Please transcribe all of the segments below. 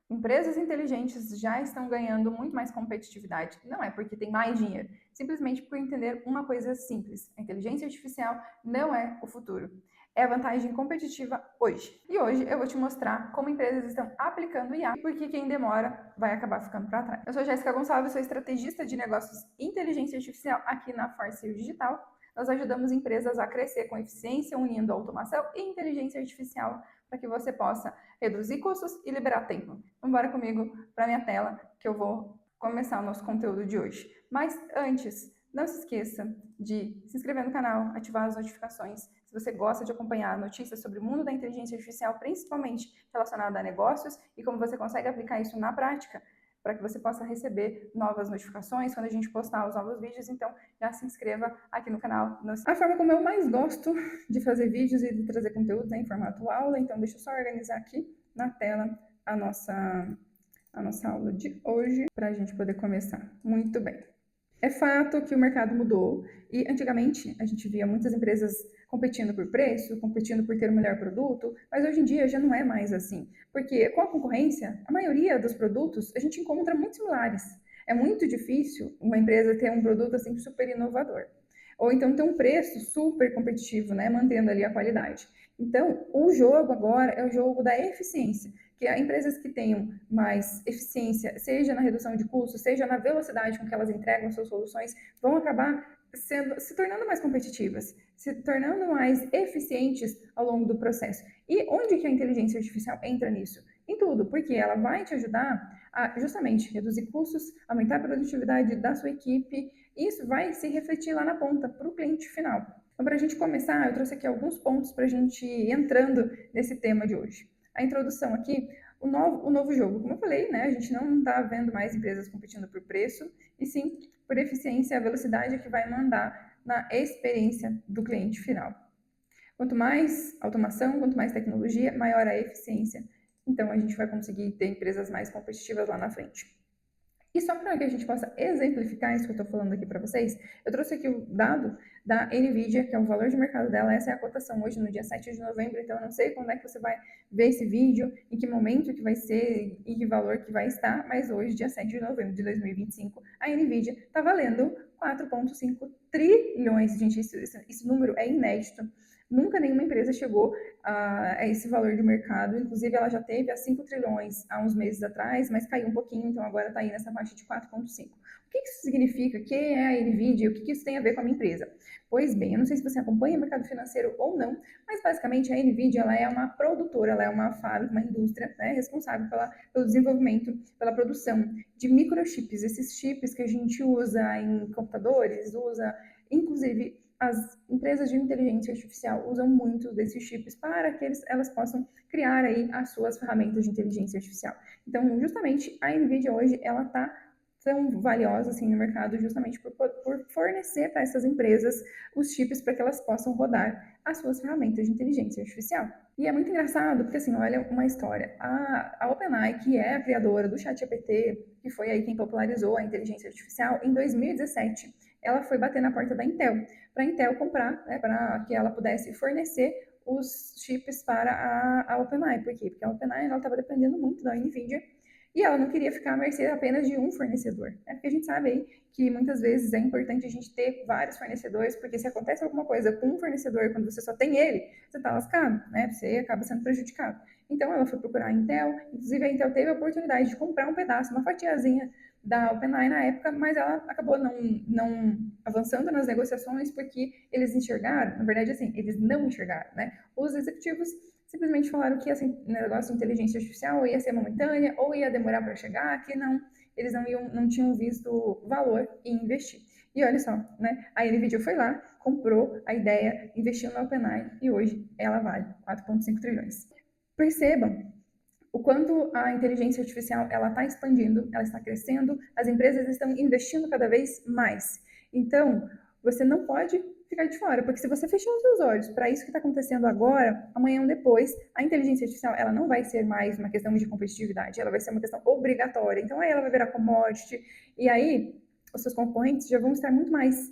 Empresas inteligentes já estão ganhando muito mais competitividade. Não é porque tem mais dinheiro, simplesmente por entender uma coisa simples: a inteligência artificial não é o futuro. É a vantagem competitiva hoje. E hoje eu vou te mostrar como empresas estão aplicando IA e por que quem demora vai acabar ficando para trás. Eu sou Jéssica Gonçalves, sou estrategista de negócios e inteligência artificial aqui na Force Digital. Nós ajudamos empresas a crescer com eficiência, unindo automação e inteligência artificial para que você possa reduzir custos e liberar tempo. Então, bora comigo para minha tela que eu vou começar o nosso conteúdo de hoje. Mas antes, não se esqueça de se inscrever no canal, ativar as notificações. Se você gosta de acompanhar notícias sobre o mundo da inteligência artificial, principalmente relacionada a negócios e como você consegue aplicar isso na prática, para que você possa receber novas notificações quando a gente postar os novos vídeos, então já se inscreva aqui no canal. A forma como eu mais gosto de fazer vídeos e de trazer conteúdos é em formato aula, então deixa eu só organizar aqui na tela a nossa aula de hoje para a gente poder começar. Muito bem. É fato que o mercado mudou e antigamente a gente via muitas empresas competindo por preço, competindo por ter o melhor produto, mas hoje em dia já não é mais assim, porque com a concorrência, a maioria dos produtos a gente encontra muito similares. É muito difícil uma empresa ter um produto assim super inovador, ou então ter um preço super competitivo, né, mantendo ali a qualidade. Então, o jogo agora é o jogo da eficiência, que empresas que tenham mais eficiência, seja na redução de custos, seja na velocidade com que elas entregam suas soluções, vão acabar se tornando mais competitivas, se tornando mais eficientes ao longo do processo. E onde que a inteligência artificial entra nisso? Em tudo, porque ela vai te ajudar a justamente reduzir custos, aumentar a produtividade da sua equipe, e isso vai se refletir lá na ponta, para o cliente final. Então, para a gente começar, eu trouxe aqui alguns pontos para a gente ir entrando nesse tema de hoje. A introdução aqui, o novo jogo. Como eu falei, né, a gente não está vendo mais empresas competindo por preço, e sim por eficiência e a velocidade que vai mandar na experiência do cliente final. Quanto mais automação, quanto mais tecnologia, maior a eficiência. Então, a gente vai conseguir ter empresas mais competitivas lá na frente. E só para que a gente possa exemplificar isso que eu estou falando aqui para vocês, eu trouxe aqui o dado da NVIDIA, que é o valor de mercado dela. Essa é a cotação hoje, no dia 7 de novembro, então eu não sei quando é que você vai ver esse vídeo, em que momento que vai ser e que valor que vai estar, mas hoje, dia 7 de novembro de 2025, a NVIDIA está valendo 4,5 trilhões. Gente, esse número é inédito. Nunca nenhuma empresa chegou a esse valor de mercado. Inclusive, ela já teve a 5 trilhões há uns meses atrás, mas caiu um pouquinho, então agora está aí nessa faixa de 4,5. O que isso significa? Quem é a NVIDIA? O que isso tem a ver com a minha empresa? Pois bem, eu não sei se você acompanha o mercado financeiro ou não, mas basicamente a NVIDIA ela é uma produtora, ela é uma fábrica, uma indústria, né, responsável pelo desenvolvimento, pela produção de microchips, esses chips que a gente usa em computadores, usa inclusive as empresas de inteligência artificial usam muito desses chips para que elas possam criar aí as suas ferramentas de inteligência artificial. Então, justamente, a NVIDIA hoje, ela está tão valiosa assim no mercado justamente por fornecer para essas empresas os chips para que elas possam rodar as suas ferramentas de inteligência artificial. E é muito engraçado porque, assim, olha uma história. A OpenAI, que é a criadora do ChatGPT, que foi aí quem popularizou a inteligência artificial, em 2017, ela foi bater na porta da Intel, para a Intel comprar, né, para que ela pudesse fornecer os chips para a OpenAI. Por quê? Porque a OpenAI estava dependendo muito da NVIDIA e ela não queria ficar à mercê apenas de um fornecedor. Né? Porque a gente sabe aí que muitas vezes é importante a gente ter vários fornecedores, porque se acontece alguma coisa com um fornecedor, quando você só tem ele, você está lascado, né? Você acaba sendo prejudicado. Então ela foi procurar a Intel, inclusive a Intel teve a oportunidade de comprar um pedaço, uma fatiazinha da OpenAI na época, mas ela acabou não avançando nas negociações porque eles enxergaram, na verdade assim, eles não enxergaram, né? Os executivos simplesmente falaram que esse negócio de inteligência artificial ia ser momentânea ou ia demorar para chegar, que eles não tinham visto valor em investir. E olha só, né? A NVIDIA foi lá, comprou a ideia, investiu na OpenAI e hoje ela vale 4,5 trilhões. Percebam o quanto a inteligência artificial ela está expandindo, ela está crescendo, as empresas estão investindo cada vez mais. Então, você não pode ficar de fora, porque se você fechar os seus olhos para isso que está acontecendo agora, amanhã ou depois, a inteligência artificial ela não vai ser mais uma questão de competitividade, ela vai ser uma questão obrigatória. Então, aí ela vai virar commodity, e aí os seus concorrentes já vão estar muito mais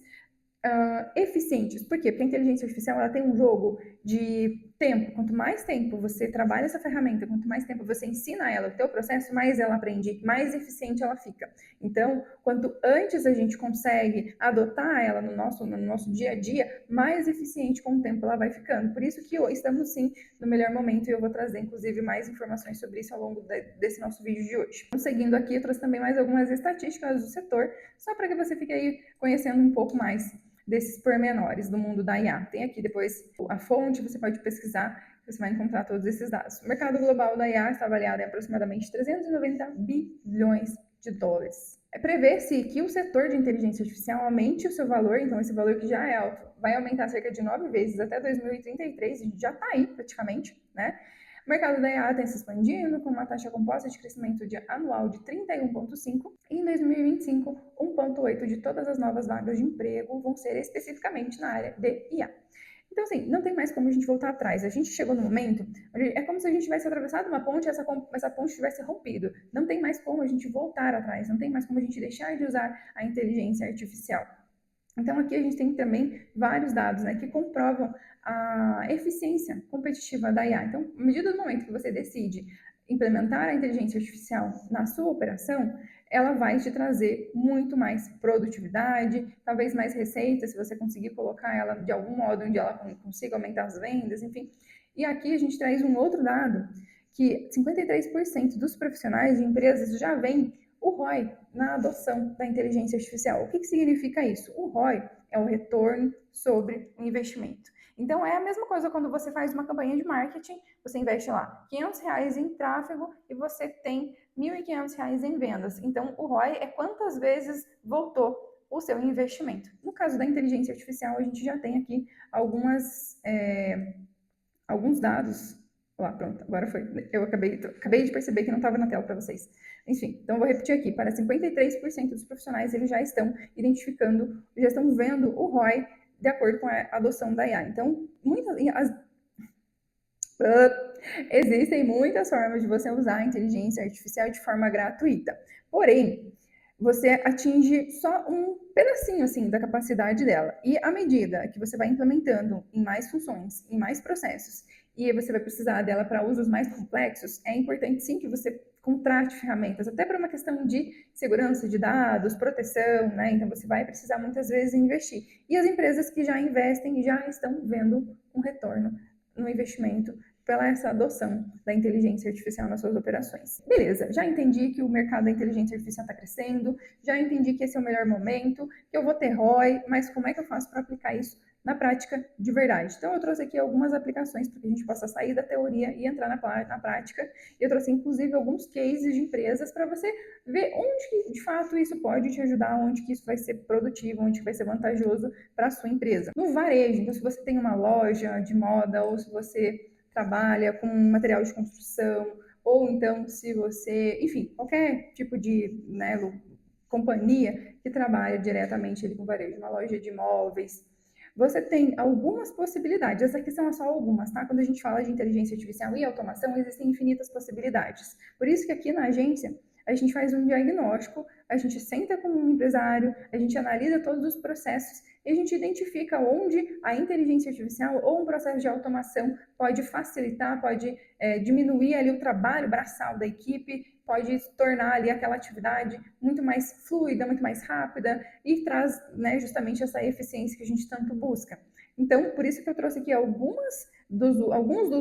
eficientes. Por quê? Porque a inteligência artificial ela tem um jogo de tempo, quanto mais tempo você trabalha essa ferramenta, quanto mais tempo você ensina ela o teu processo, mais ela aprende, mais eficiente ela fica. Então, quanto antes a gente consegue adotar ela no nosso dia a dia, mais eficiente com o tempo ela vai ficando. Por isso que estamos sim no melhor momento, e eu vou trazer inclusive mais informações sobre isso ao longo desse nosso vídeo de hoje. Então, seguindo aqui, eu trouxe também mais algumas estatísticas do setor, só para que você fique aí conhecendo um pouco mais desses pormenores do mundo da IA. Tem aqui depois a fonte, você pode pesquisar, você vai encontrar todos esses dados. O mercado global da IA está avaliado em aproximadamente 390 bilhões de dólares. Prevê-se que o setor de inteligência artificial aumente o seu valor, então esse valor que já é alto, vai aumentar cerca de 9 vezes até 2033, a gente já está aí praticamente, né? O mercado da IA tem se expandindo com uma taxa composta de crescimento anual de 31,5%, e em 2025, 1,8% de todas as novas vagas de emprego vão ser especificamente na área de IA. Então, assim, não tem mais como a gente voltar atrás. A gente chegou no momento onde é como se a gente tivesse atravessado uma ponte e essa ponte tivesse rompido. Não tem mais como a gente voltar atrás, não tem mais como a gente deixar de usar a inteligência artificial. Então, aqui a gente tem também vários dados, né, que comprovam a eficiência competitiva da IA. Então, à medida do momento que você decide implementar a inteligência artificial na sua operação, ela vai te trazer muito mais produtividade, talvez mais receita, se você conseguir colocar ela de algum modo onde ela consiga aumentar as vendas, enfim. E aqui a gente traz um outro dado, que 53% dos profissionais de empresas já veem o ROI na adoção da inteligência artificial. O que significa isso? O ROI é o retorno sobre o investimento. Então, é a mesma coisa quando você faz uma campanha de marketing, você investe lá R$500 em tráfego e você tem R$1.500 em vendas. Então, o ROI é quantas vezes voltou o seu investimento. No caso da inteligência artificial, a gente já tem aqui alguns dados. Lá, pronto, agora foi. Eu acabei de perceber que não estava na tela para vocês. Enfim, então eu vou repetir aqui. Para 53% dos profissionais, eles já estão identificando, já estão vendo o ROI de acordo com a adoção da IA. Então, existem muitas formas de você usar a inteligência artificial de forma gratuita. Porém, você atinge só um pedacinho assim da capacidade dela. E à medida que você vai implementando em mais funções, em mais processos, e você vai precisar dela para usos mais complexos, é importante sim que você contrate ferramentas, até para uma questão de segurança de dados, proteção, né? Então você vai precisar muitas vezes investir. E as empresas que já investem já estão vendo um retorno no investimento pela essa adoção da inteligência artificial nas suas operações. Beleza, já entendi que o mercado da inteligência artificial está crescendo, já entendi que esse é o melhor momento, que eu vou ter ROI, mas como é que eu faço para aplicar isso na prática de verdade? Então, eu trouxe aqui algumas aplicações para que a gente possa sair da teoria e entrar na prática. Eu trouxe, inclusive, alguns cases de empresas para você ver onde que, de fato, isso pode te ajudar, onde que isso vai ser produtivo, onde que vai ser vantajoso para a sua empresa. No varejo, então, se você tem uma loja de moda ou se você trabalha com material de construção, ou então se você, enfim, qualquer tipo de companhia que trabalha diretamente ali com varejo, uma loja de imóveis, você tem algumas possibilidades. Essas aqui são só algumas, tá? Quando a gente fala de inteligência artificial e automação, existem infinitas possibilidades. Por isso que aqui na agência, a gente faz um diagnóstico, a gente senta com um empresário, a gente analisa todos os processos e a gente identifica onde a inteligência artificial ou um processo de automação pode facilitar, pode diminuir ali o trabalho braçal da equipe, pode tornar ali aquela atividade muito mais fluida, muito mais rápida e traz, né, justamente essa eficiência que a gente tanto busca. Então, por isso que eu trouxe aqui alguns dos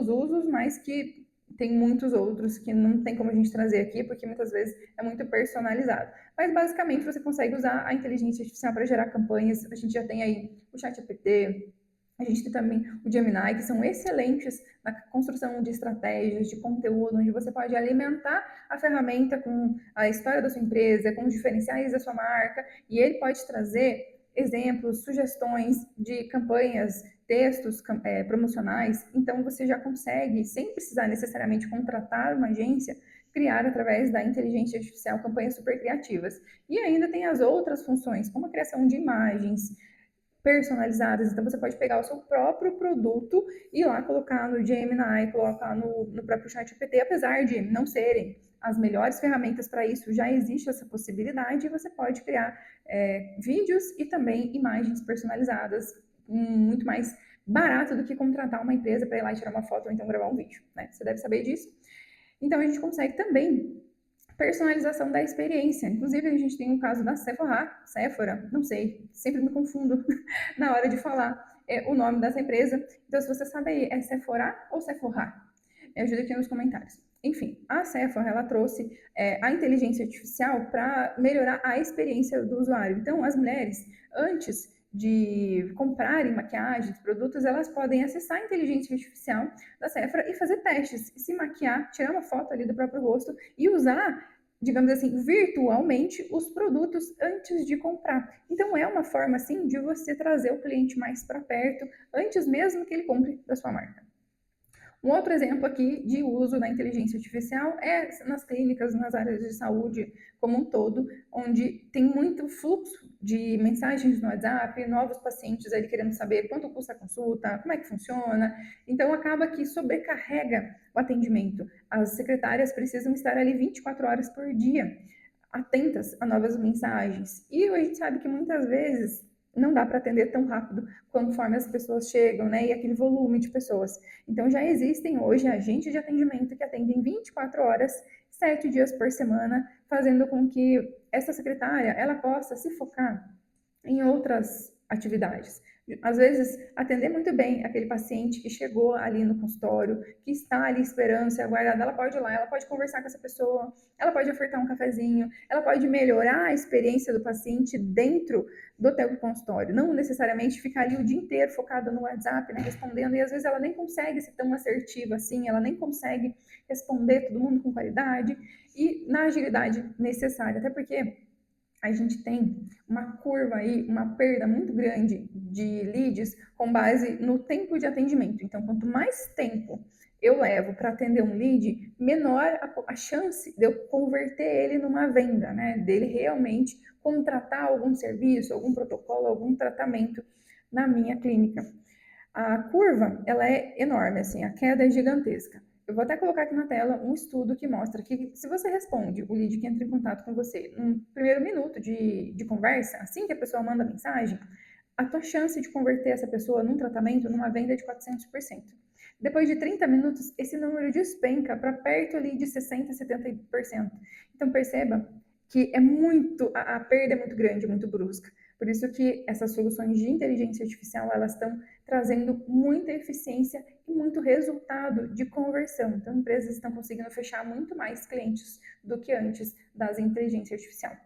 usos, mas que tem muitos outros que não tem como a gente trazer aqui, porque muitas vezes é muito personalizado. Mas, basicamente, você consegue usar a inteligência artificial para gerar campanhas. A gente já tem aí o ChatGPT, a gente tem também o Gemini, que são excelentes na construção de estratégias, de conteúdo, onde você pode alimentar a ferramenta com a história da sua empresa, com os diferenciais da sua marca, e ele pode trazer exemplos, sugestões de campanhas, textos promocionais. Então, você já consegue, sem precisar necessariamente contratar uma agência, criar através da inteligência artificial campanhas super criativas. E ainda tem as outras funções, como a criação de imagens personalizadas. Então, você pode pegar o seu próprio produto e ir lá colocar no Gemini, colocar no próprio ChatGPT, apesar de não serem as melhores ferramentas para isso, já existe essa possibilidade e você pode criar vídeos e também imagens personalizadas, muito mais barato do que contratar uma empresa para ir lá e tirar uma foto ou então gravar um vídeo, né? Você deve saber disso. Então, a gente consegue também personalização da experiência. Inclusive, a gente tem o caso da Sephora, não sei, sempre me confundo na hora de falar o nome dessa empresa. Então, se você sabe aí, é Sephora ou Sephora? Me ajuda aqui nos comentários. Enfim, a Sephora, ela trouxe a inteligência artificial para melhorar a experiência do usuário. Então, as mulheres, antes de comprarem maquiagens, produtos, elas podem acessar a inteligência artificial da Sephora e fazer testes, se maquiar, tirar uma foto ali do próprio rosto e usar, digamos assim, virtualmente os produtos antes de comprar. Então é uma forma assim de você trazer o cliente mais para perto, antes mesmo que ele compre da sua marca. Um outro exemplo aqui de uso da inteligência artificial é nas clínicas, nas áreas de saúde como um todo, onde tem muito fluxo de mensagens no WhatsApp, novos pacientes ali querendo saber quanto custa a consulta, como é que funciona. Então, acaba que sobrecarrega o atendimento. As secretárias precisam estar ali 24 horas por dia, atentas a novas mensagens. E a gente sabe que muitas vezes não dá para atender tão rápido conforme as pessoas chegam, né? E aquele volume de pessoas. Então, já existem hoje agentes de atendimento que atendem 24 horas, 7 dias por semana, fazendo com que essa secretária ela possa se focar em outras atividades. Às vezes, atender muito bem aquele paciente que chegou ali no consultório, que está ali esperando ser aguardado, ela pode ir lá, ela pode conversar com essa pessoa, ela pode ofertar um cafezinho, ela pode melhorar a experiência do paciente dentro do teu consultório, não necessariamente ficar ali o dia inteiro focada no WhatsApp, né, respondendo, e às vezes ela nem consegue ser tão assertiva assim, ela nem consegue responder todo mundo com qualidade e na agilidade necessária, até porque a gente tem uma curva aí, uma perda muito grande de leads com base no tempo de atendimento. Então, quanto mais tempo eu levo para atender um lead, menor a chance de eu converter ele numa venda, né? Dele realmente contratar algum serviço, algum protocolo, algum tratamento na minha clínica. A curva, ela é enorme, assim, a queda é gigantesca. Eu vou até colocar aqui na tela um estudo que mostra que se você responde o lead que entra em contato com você no primeiro minuto de conversa, assim que a pessoa manda a mensagem, a tua chance de converter essa pessoa num tratamento, numa venda é de 400%. Depois de 30 minutos, esse número despenca para perto ali de 60%, 70%. Então perceba que a perda é muito grande, muito brusca. Por isso que essas soluções de inteligência artificial, elas estão trazendo muita eficiência e muito resultado de conversão. Então, empresas estão conseguindo fechar muito mais clientes do que antes das inteligência artificial.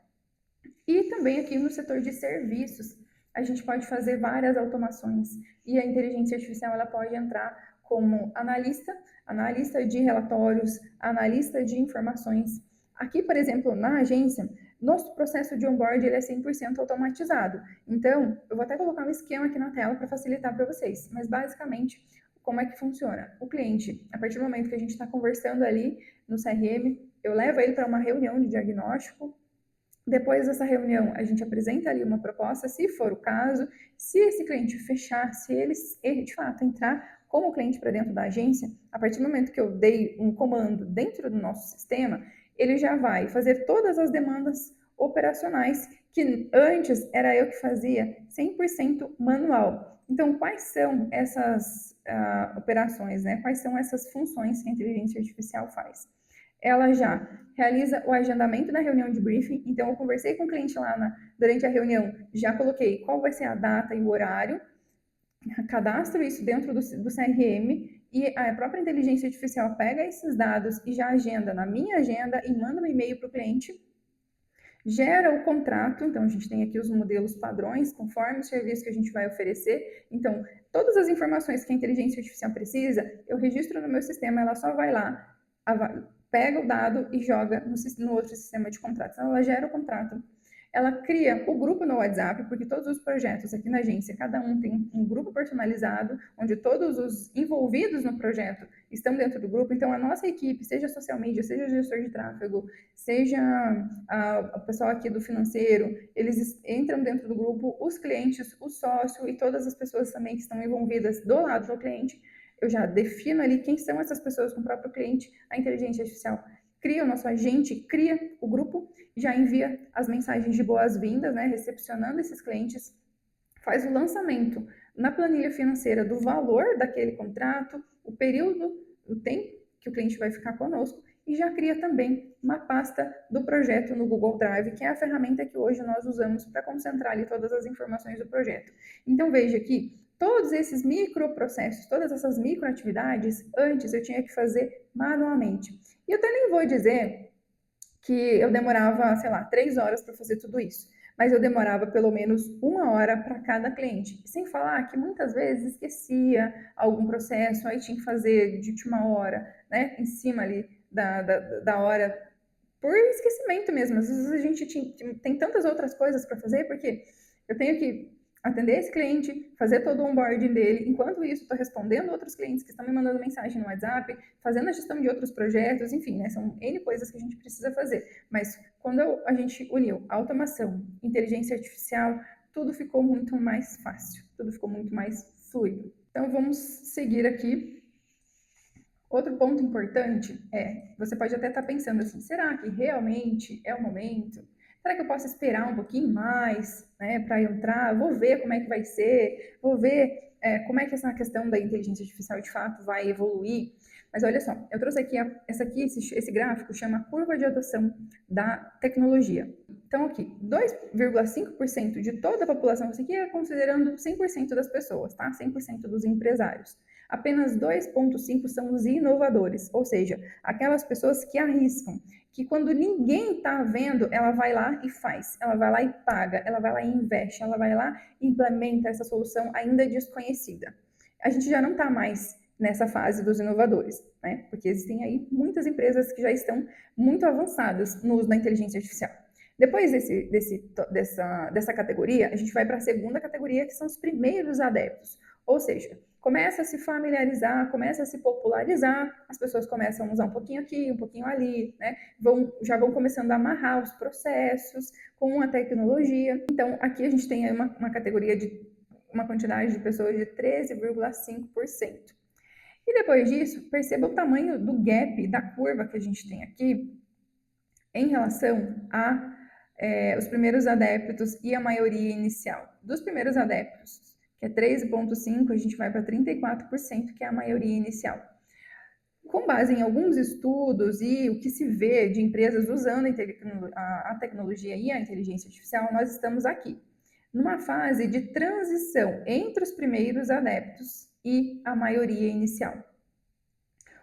E também aqui no setor de serviços, a gente pode fazer várias automações e a inteligência artificial ela pode entrar como analista de relatórios, analista de informações. Aqui, por exemplo, na agência, nosso processo de onboard ele é 100% automatizado. Então, eu vou até colocar um esquema aqui na tela para facilitar para vocês. Mas, basicamente, como é que funciona? O cliente, a partir do momento que a gente está conversando ali no CRM, eu levo ele para uma reunião de diagnóstico. Depois dessa reunião, a gente apresenta ali uma proposta, se for o caso. Se esse cliente fechar, se ele de fato entrar como cliente para dentro da agência, a partir do momento que eu dei um comando dentro do nosso sistema, ele já vai fazer todas as demandas operacionais que antes era eu que fazia 100% manual. Então, quais são essas operações, né? Quais são essas funções que a inteligência artificial faz? Ela já realiza o agendamento da reunião de briefing, então eu conversei com o cliente lá durante a reunião, já coloquei qual vai ser a data e o horário, cadastro isso dentro do CRM e a própria inteligência artificial pega esses dados e já agenda na minha agenda e manda um e-mail para o cliente, gera o contrato, então a gente tem aqui os modelos padrões, conforme o serviço que a gente vai oferecer, então todas as informações que a inteligência artificial precisa, eu registro no meu sistema, ela só vai lá, pega o dado e joga no outro sistema de contratos. Então, ela gera o contrato, ela cria o grupo no WhatsApp, porque todos os projetos aqui na agência, cada um tem um grupo personalizado, onde todos os envolvidos no projeto estão dentro do grupo. Então, a nossa equipe, seja social media, seja gestor de tráfego, seja o pessoal aqui do financeiro, eles entram dentro do grupo, os clientes, o sócio e todas as pessoas também que estão envolvidas do lado do cliente. Eu já defino ali quem são essas pessoas com o próprio cliente, a inteligência artificial cria o nosso agente, cria o grupo, já envia as mensagens de boas-vindas, né, recepcionando esses clientes, faz o lançamento na planilha financeira do valor daquele contrato, o período, o tempo que o cliente vai ficar conosco, e já cria também uma pasta do projeto no Google Drive, que é a ferramenta que hoje nós usamos para concentrar ali todas as informações do projeto. Então veja aqui, todos esses microprocessos, todas essas microatividades, antes eu tinha que fazer manualmente. E eu até nem vou dizer que eu demorava, sei lá, 3 horas para fazer tudo isso, mas eu demorava pelo menos 1 hora para cada cliente. Sem falar que muitas vezes esquecia algum processo, aí tinha que fazer de última hora, né, em cima ali da hora, por esquecimento mesmo. Às vezes a gente tem tantas outras coisas para fazer, porque eu tenho que atender esse cliente, fazer todo o onboarding dele. Enquanto isso, estou respondendo outros clientes que estão me mandando mensagem no WhatsApp, fazendo a gestão de outros projetos, enfim, né? São N coisas que a gente precisa fazer. Mas quando a gente uniu automação, inteligência artificial, tudo ficou muito mais fácil, tudo ficou muito mais fluido. Então, vamos seguir aqui. Outro ponto importante você pode até estar pensando assim, será que realmente é o momento? Será que eu posso esperar um pouquinho mais, né, para entrar? Vou ver como é que vai ser, vou ver como é que essa questão da inteligência artificial de fato vai evoluir. Mas olha só, eu trouxe aqui, esse gráfico chama curva de adoção da tecnologia. Então aqui, 2,5% de toda a população, isso aqui é considerando 100% das pessoas, tá? 100% dos empresários. Apenas 2,5% são os inovadores, ou seja, aquelas pessoas que arriscam, que quando ninguém está vendo, ela vai lá e faz, ela vai lá e paga, ela vai lá e investe, ela vai lá e implementa essa solução ainda desconhecida. A gente já não está mais nessa fase dos inovadores, né? Porque existem aí muitas empresas que já estão muito avançadas no uso da inteligência artificial. Depois dessa categoria, a gente vai para a segunda categoria, que são os primeiros adeptos, ou seja, começa a se familiarizar, começa a se popularizar, as pessoas começam a usar um pouquinho aqui, um pouquinho ali, né? Já vão começando a amarrar os processos com a tecnologia. Então, aqui a gente tem uma categoria de uma quantidade de pessoas de 13,5%. E depois disso, perceba o tamanho do gap, da curva que a gente tem aqui em relação a os primeiros adeptos e a maioria inicial. Dos primeiros adeptos, que é 13,5%, a gente vai para 34%, que é a maioria inicial. Com base em alguns estudos e o que se vê de empresas usando a tecnologia e a inteligência artificial, nós estamos aqui, numa fase de transição entre os primeiros adeptos e a maioria inicial.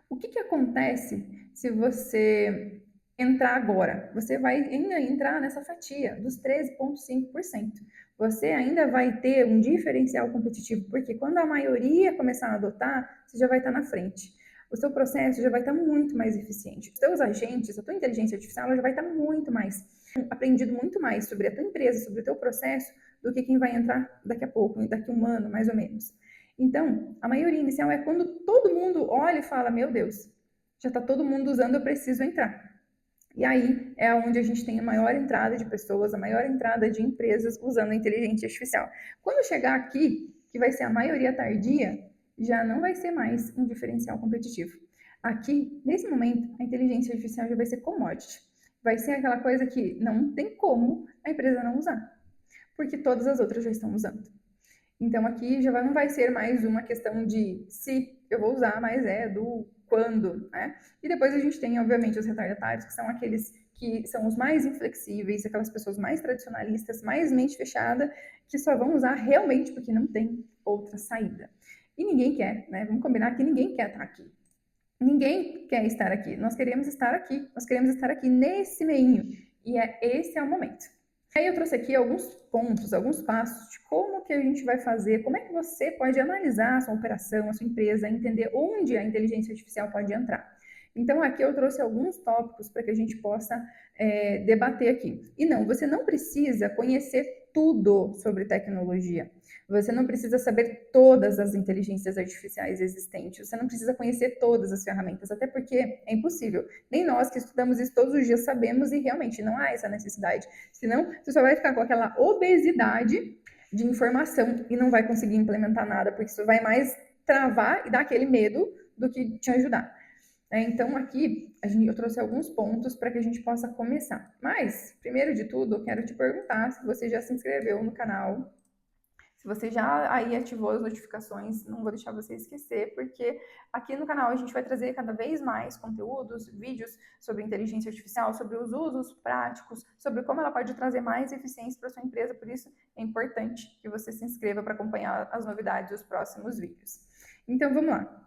O que acontece se você entrar agora? Você vai ainda entrar nessa fatia dos 13,5%. Você ainda vai ter um diferencial competitivo, porque quando a maioria começar a adotar, você já vai estar na frente. O seu processo já vai estar muito mais eficiente. Os seus agentes, a tua inteligência artificial, já vai estar muito mais, aprendido muito mais sobre a tua empresa, sobre o teu processo, do que quem vai entrar daqui a pouco, daqui a 1 ano, mais ou menos. Então, a maioria inicial é quando todo mundo olha e fala, meu Deus, já está todo mundo usando, eu preciso entrar. E aí é onde a gente tem a maior entrada de pessoas, a maior entrada de empresas usando a inteligência artificial. Quando chegar aqui, que vai ser a maioria tardia, já não vai ser mais um diferencial competitivo. Aqui, nesse momento, a inteligência artificial já vai ser commodity. Vai ser aquela coisa que não tem como a empresa não usar, porque todas as outras já estão usando. Então aqui já não vai ser mais uma questão de se eu vou usar, mas do quando, né? E depois a gente tem, obviamente, os retardatários, que são aqueles que são os mais inflexíveis, aquelas pessoas mais tradicionalistas, mais mente fechada, que só vão usar realmente porque não tem outra saída. E ninguém quer, né? Vamos combinar que ninguém quer estar aqui. Ninguém quer estar aqui. Nós queremos estar aqui. Nós queremos estar aqui nesse meio. E esse é o momento. Aí eu trouxe aqui alguns pontos, alguns passos de como que a gente vai fazer, como é que você pode analisar a sua operação, a sua empresa, entender onde a inteligência artificial pode entrar. Então aqui eu trouxe alguns tópicos para que a gente possa debater aqui. E não, você não precisa conhecer tudo sobre tecnologia. Você não precisa saber todas as inteligências artificiais existentes. Você não precisa conhecer todas as ferramentas, até porque é impossível. Nem nós que estudamos isso todos os dias sabemos e realmente não há essa necessidade. Senão, você só vai ficar com aquela obesidade de informação e não vai conseguir implementar nada, porque isso vai mais travar e dar aquele medo do que te ajudar. Então, aqui eu trouxe alguns pontos para que a gente possa começar. Mas, primeiro de tudo, eu quero te perguntar se você já se inscreveu no canal, Se você já aí ativou as notificações, não vou deixar você esquecer, porque aqui no canal a gente vai trazer cada vez mais conteúdos, vídeos sobre inteligência artificial, sobre os usos práticos, sobre como ela pode trazer mais eficiência para sua empresa. Por isso é importante que você se inscreva para acompanhar as novidades dos próximos vídeos. Então vamos lá.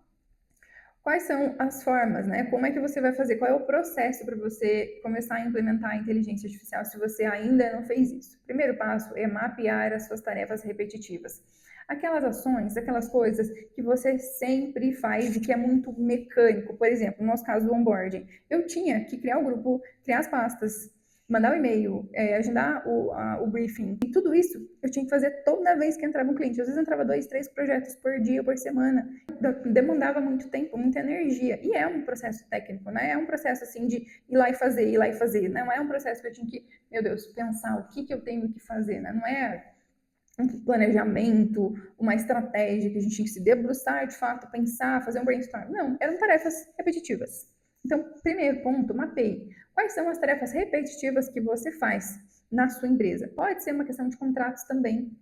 Quais são as formas, né? Como é que você vai fazer? Qual é o processo para você começar a implementar a inteligência artificial se você ainda não fez isso? O primeiro passo é mapear as suas tarefas repetitivas. Aquelas ações, aquelas coisas que você sempre faz e que é muito mecânico. Por exemplo, no nosso caso do onboarding, eu tinha que criar o grupo, criar as pastas, mandar o e-mail, agendar o briefing. E tudo isso eu tinha que fazer toda vez que entrava um cliente. Às vezes entrava 2, 3 projetos por dia, por semana. Demandava muito tempo, muita energia. E é um processo técnico, né? É um processo assim de ir lá e fazer. Não é um processo que eu tinha que, meu Deus, pensar o que eu tenho que fazer, né? Não é um planejamento, uma estratégia que a gente tinha que se debruçar de fato, pensar, fazer um brainstorm. Não, eram tarefas repetitivas. Então, primeiro ponto, mapeie. Quais são as tarefas repetitivas que você faz na sua empresa? Pode ser uma questão de contratos também.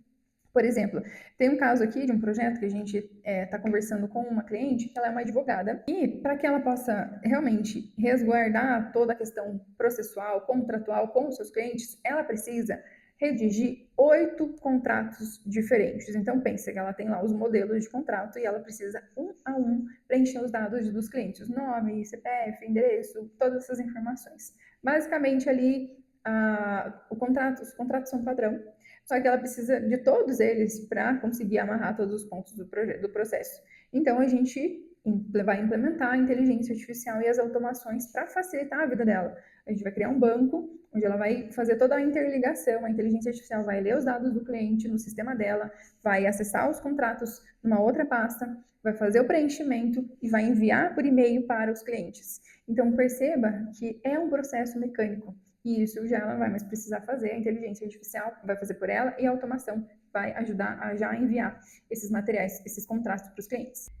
Por exemplo, tem um caso aqui de um projeto que a gente está conversando com uma cliente, que ela é uma advogada, e para que ela possa realmente resguardar toda a questão processual, contratual com os seus clientes, ela precisa redigir 8 contratos diferentes. Então, pensa que ela tem lá os modelos de contrato e ela precisa, um a um, preencher os dados dos clientes. Nome, CPF, endereço, todas essas informações. Basicamente, ali, os contratos são padrão, só que ela precisa de todos eles para conseguir amarrar todos os pontos do processo. Então, a gente vai implementar a inteligência artificial e as automações para facilitar a vida dela. A gente vai criar um banco onde ela vai fazer toda a interligação, a inteligência artificial vai ler os dados do cliente no sistema dela, vai acessar os contratos numa outra pasta, vai fazer o preenchimento e vai enviar por e-mail para os clientes. Então, perceba que é um processo mecânico e isso já ela não vai mais precisar fazer, a inteligência artificial vai fazer por ela e a automação vai ajudar a já enviar esses materiais, esses contratos para os clientes.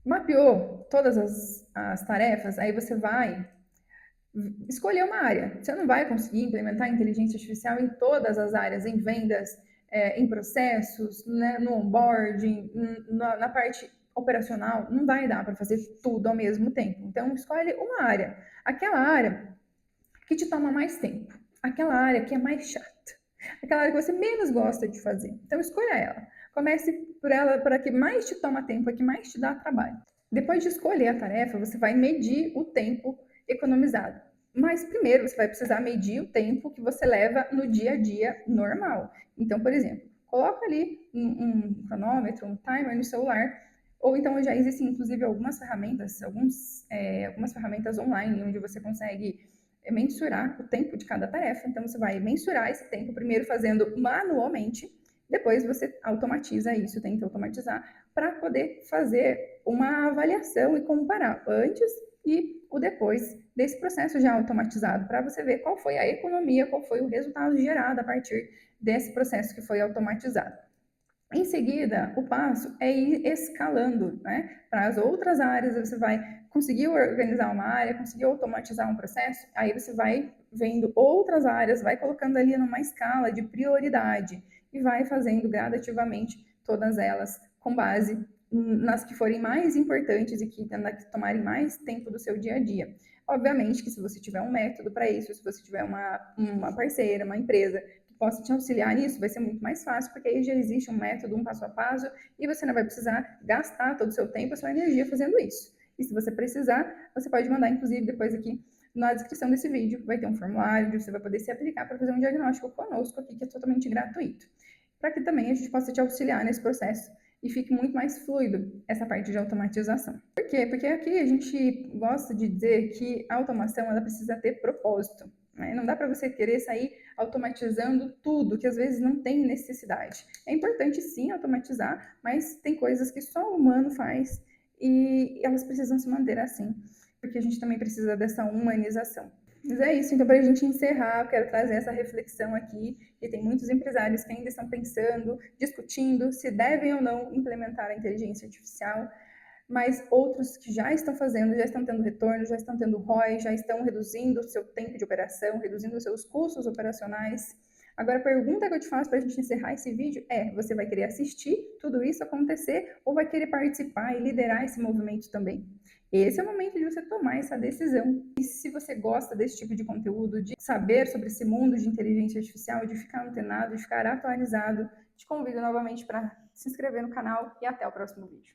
Mapeou todas as tarefas, aí você vai escolher uma área. Você não vai conseguir implementar inteligência artificial em todas as áreas, em vendas, em processos, né, no onboarding, na parte operacional. Não vai dar para fazer tudo ao mesmo tempo. Então, escolhe uma área. Aquela área que te toma mais tempo. Aquela área que é mais chata. Aquela área que você menos gosta de fazer. Então, escolha ela. Comece por ela, por a que mais te toma tempo, a que mais te dá trabalho. Depois de escolher a tarefa, você vai medir o tempo economizado. Mas primeiro você vai precisar medir o tempo que você leva no dia a dia normal. Então, por exemplo, coloca ali um cronômetro, um timer no celular, ou então já existem inclusive algumas ferramentas, algumas ferramentas online onde você consegue mensurar o tempo de cada tarefa. Então você vai mensurar esse tempo primeiro fazendo manualmente, depois você automatiza isso, tenta automatizar para poder fazer uma avaliação e comparar antes e o depois desse processo já automatizado, para você ver qual foi a economia, qual foi o resultado gerado a partir desse processo que foi automatizado. Em seguida, o passo é ir escalando, né? Para as outras áreas, você vai conseguir organizar uma área, conseguir automatizar um processo, aí você vai vendo outras áreas, vai colocando ali numa escala de prioridade e vai fazendo gradativamente todas elas com base nas que forem mais importantes e que tomarem mais tempo do seu dia a dia. Obviamente que se você tiver um método para isso, se você tiver uma parceira, uma empresa que possa te auxiliar nisso, vai ser muito mais fácil, porque aí já existe um método, um passo a passo, e você não vai precisar gastar todo o seu tempo, a sua energia fazendo isso. E se você precisar, você pode mandar, inclusive, depois aqui na descrição desse vídeo, vai ter um formulário onde você vai poder se aplicar para fazer um diagnóstico conosco aqui, que é totalmente gratuito. Para que também a gente possa te auxiliar nesse processo e fique muito mais fluido essa parte de automatização. Por quê? Porque aqui a gente gosta de dizer que a automação ela precisa ter propósito. Né? Não dá para você querer sair automatizando tudo, que às vezes não tem necessidade. É importante sim automatizar, mas tem coisas que só o humano faz e elas precisam se manter assim, porque a gente também precisa dessa humanização. Mas é isso, então para a gente encerrar, eu quero trazer essa reflexão aqui, e tem muitos empresários que ainda estão pensando, discutindo se devem ou não implementar a inteligência artificial, mas outros que já estão fazendo, já estão tendo retorno, já estão tendo ROI, já estão reduzindo o seu tempo de operação, reduzindo os seus custos operacionais. Agora, a pergunta que eu te faço para a gente encerrar esse vídeo é: você vai querer assistir tudo isso acontecer ou vai querer participar e liderar esse movimento também? Esse é o momento de você tomar essa decisão. E se você gosta desse tipo de conteúdo, de saber sobre esse mundo de inteligência artificial, de ficar antenado, de ficar atualizado, te convido novamente para se inscrever no canal e até o próximo vídeo.